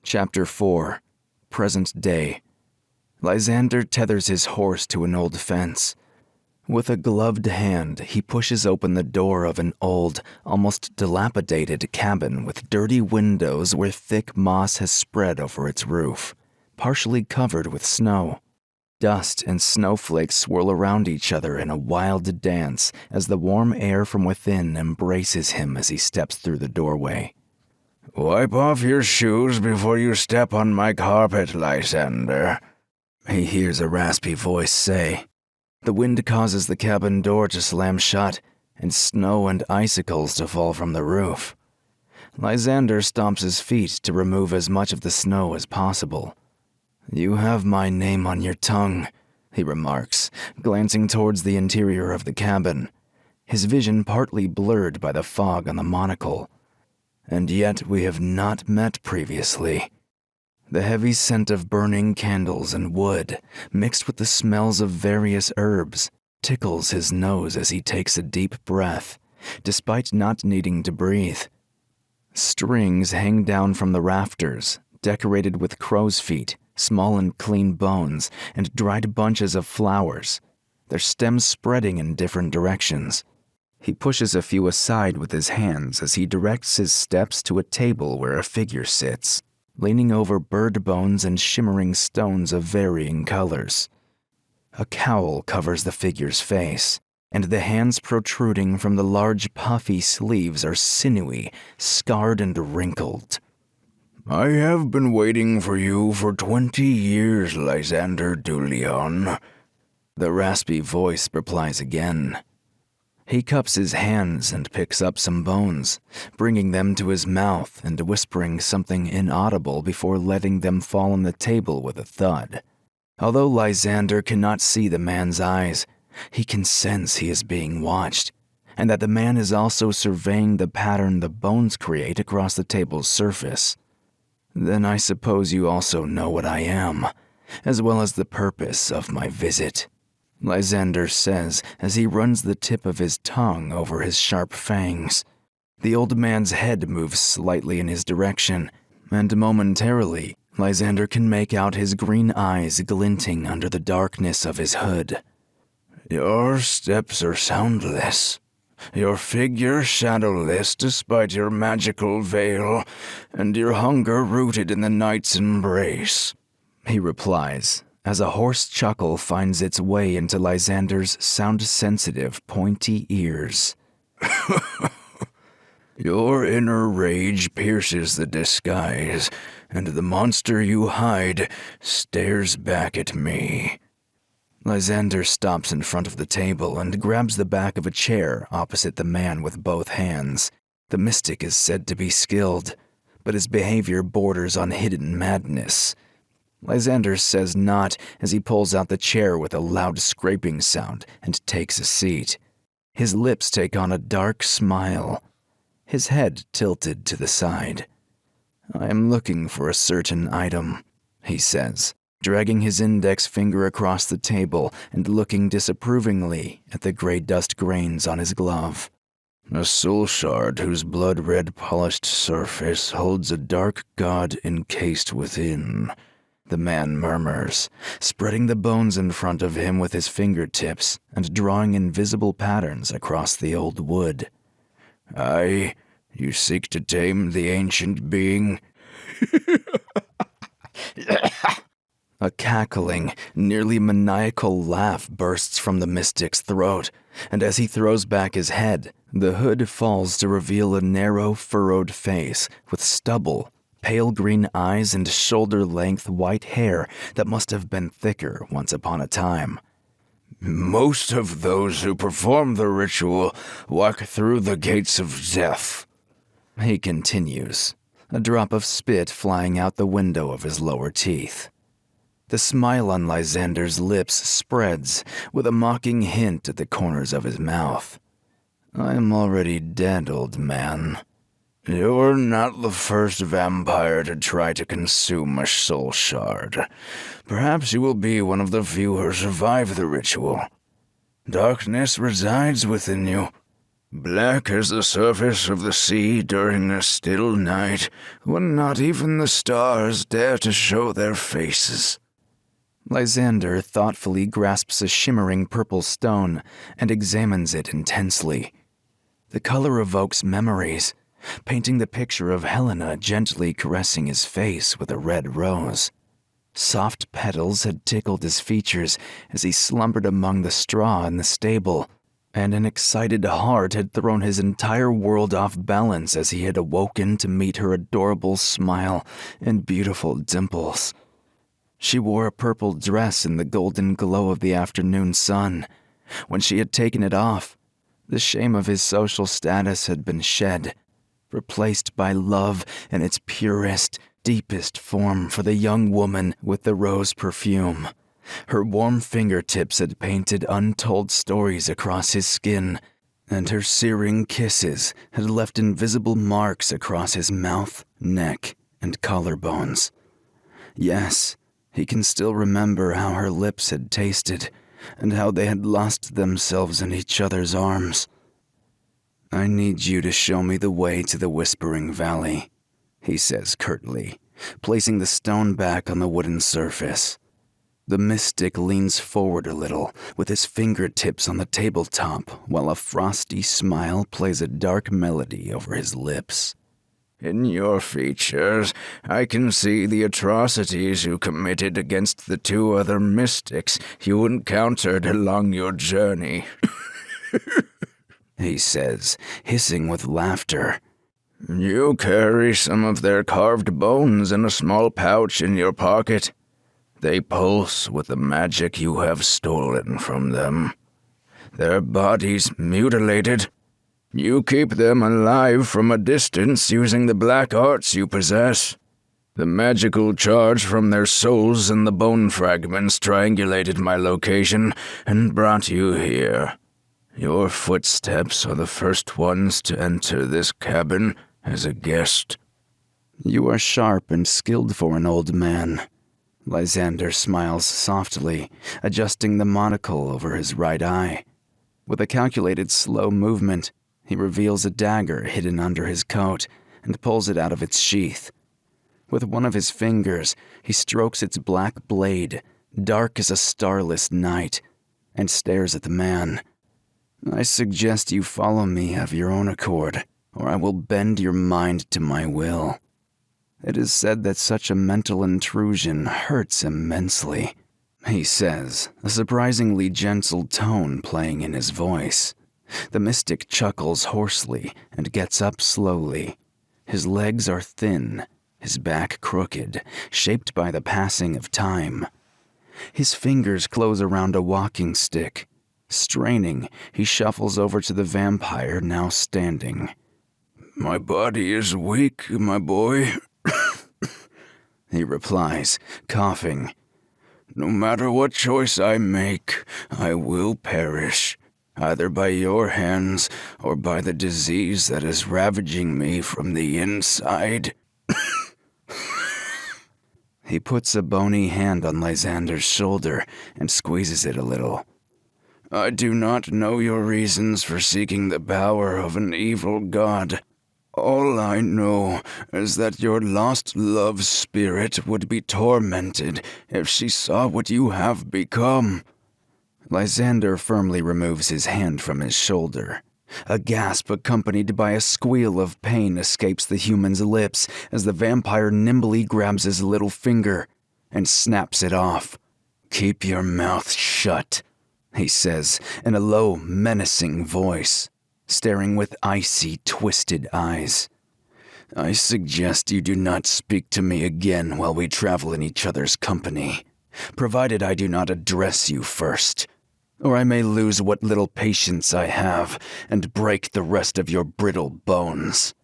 Chapter 4. Present Day. Lysander tethers his horse to an old fence. With a gloved hand, he pushes open the door of an old, almost dilapidated cabin with dirty windows where thick moss has spread over its roof, partially covered with snow. Dust and snowflakes swirl around each other in a wild dance as the warm air from within embraces him as he steps through the doorway. "Wipe off your shoes before you step on my carpet, Lysander," he hears a raspy voice say. The wind causes the cabin door to slam shut and snow and icicles to fall from the roof. Lysander stomps his feet to remove as much of the snow as possible. "You have my name on your tongue," he remarks, glancing towards the interior of the cabin, his vision partly blurred by the fog on the monocle. "And yet we have not met previously." The heavy scent of burning candles and wood, mixed with the smells of various herbs, tickles his nose as he takes a deep breath, despite not needing to breathe. Strings hang down from the rafters, decorated with crow's feet, small and clean bones, and dried bunches of flowers, their stems spreading in different directions. He pushes a few aside with his hands as he directs his steps to a table where a figure sits, leaning over bird bones and shimmering stones of varying colors. A cowl covers the figure's face, and the hands protruding from the large puffy sleeves are sinewy, scarred and wrinkled. "I have been waiting for you for 20 years, Lysander Duleon," the raspy voice replies again. He cups his hands and picks up some bones, bringing them to his mouth and whispering something inaudible before letting them fall on the table with a thud. Although Lysander cannot see the man's eyes, he can sense he is being watched, and that the man is also surveying the pattern the bones create across the table's surface. "Then I suppose you also know what I am, as well as the purpose of my visit," Lysander says as he runs the tip of his tongue over his sharp fangs. The old man's head moves slightly in his direction, and momentarily, Lysander can make out his green eyes glinting under the darkness of his hood. "Your steps are soundless, your figure shadowless despite your magical veil, and your hunger rooted in the night's embrace," he replies, as a hoarse chuckle finds its way into Lysander's sound-sensitive, pointy ears. "Your inner rage pierces the disguise, and the monster you hide stares back at me." Lysander stops in front of the table and grabs the back of a chair opposite the man with both hands. The mystic is said to be skilled, but his behavior borders on hidden madness. Lysander says not as he pulls out the chair with a loud scraping sound and takes a seat. His lips take on a dark smile, his head tilted to the side. "I am looking for a certain item," he says, dragging his index finger across the table and looking disapprovingly at the gray dust grains on his glove. "A soul shard whose blood-red polished surface holds a dark god encased within," the man murmurs, spreading the bones in front of him with his fingertips and drawing invisible patterns across the old wood. "Aye, you seek to tame the ancient being?" A cackling, nearly maniacal laugh bursts from the mystic's throat, and as he throws back his head, the hood falls to reveal a narrow, furrowed face with stubble, pale green eyes, and shoulder-length white hair that must have been thicker once upon a time. "Most of those who perform the ritual walk through the gates of death," he continues, a drop of spit flying out the window of his lower teeth. The smile on Lysander's lips spreads with a mocking hint at the corners of his mouth. "I am already dead, old man." "You're not the first vampire to try to consume a soul shard. Perhaps you will be one of the few who survive the ritual. Darkness resides within you. Black as the surface of the sea during a still night, when not even the stars dare to show their faces. Lysander thoughtfully grasps a shimmering purple stone and examines it intensely. The color evokes memories, painting the picture of Helena gently caressing his face with a red rose. Soft petals had tickled his features as he slumbered among the straw in the stable, and an excited heart had thrown his entire world off balance as he had awoken to meet her adorable smile and beautiful dimples. She wore a purple dress in the golden glow of the afternoon sun. When she had taken it off, the shame of his social status had been shed, replaced by love in its purest, deepest form for the young woman with the rose perfume. Her warm fingertips had painted untold stories across his skin, and her searing kisses had left invisible marks across his mouth, neck, and collarbones. Yes, he can still remember how her lips had tasted, and how they had lost themselves in each other's arms. "I need you to show me the way to the Whispering Valley," he says curtly, placing the stone back on the wooden surface. The mystic leans forward a little, with his fingertips on the tabletop, while a frosty smile plays a dark melody over his lips. In your features, I can see the atrocities you committed against the two other mystics you encountered along your journey," he says, hissing with laughter. "You carry some of their carved bones in a small pouch in your pocket. They pulse with the magic you have stolen from them. Their bodies mutilated. You keep them alive from a distance using the black arts you possess. The magical charge from their souls and the bone fragments triangulated my location and brought you here. Your footsteps are the first ones to enter this cabin as a guest." "You are sharp and skilled for an old man." Lysander smiles softly, adjusting the monocle over his right eye. With a calculated slow movement, he reveals a dagger hidden under his coat and pulls it out of its sheath. With one of his fingers, he strokes its black blade, dark as a starless night, and stares at the man. "I suggest you follow me of your own accord, or I will bend your mind to my will." It is said that such a mental intrusion hurts immensely, he says, a surprisingly gentle tone playing in his voice. The mystic chuckles hoarsely and gets up slowly. His legs are thin, his back crooked, shaped by the passing of time. His fingers close around a walking stick. Straining, he shuffles over to the vampire now standing. "My body is weak, my boy," he replies, coughing. "No matter what choice I make, I will perish, either by your hands or by the disease that is ravaging me from the inside." He puts a bony hand on Lysander's shoulder and squeezes it a little. "I do not know your reasons for seeking the power of an evil god. All I know is that your lost love spirit would be tormented if she saw what you have become." Lysander firmly removes his hand from his shoulder. A gasp accompanied by a squeal of pain escapes the human's lips as the vampire nimbly grabs his little finger and snaps it off. "Keep your mouth shut," he says in a low, menacing voice, staring with icy, twisted eyes. "I suggest you do not speak to me again while we travel in each other's company, provided I do not address you first, or I may lose what little patience I have and break the rest of your brittle bones."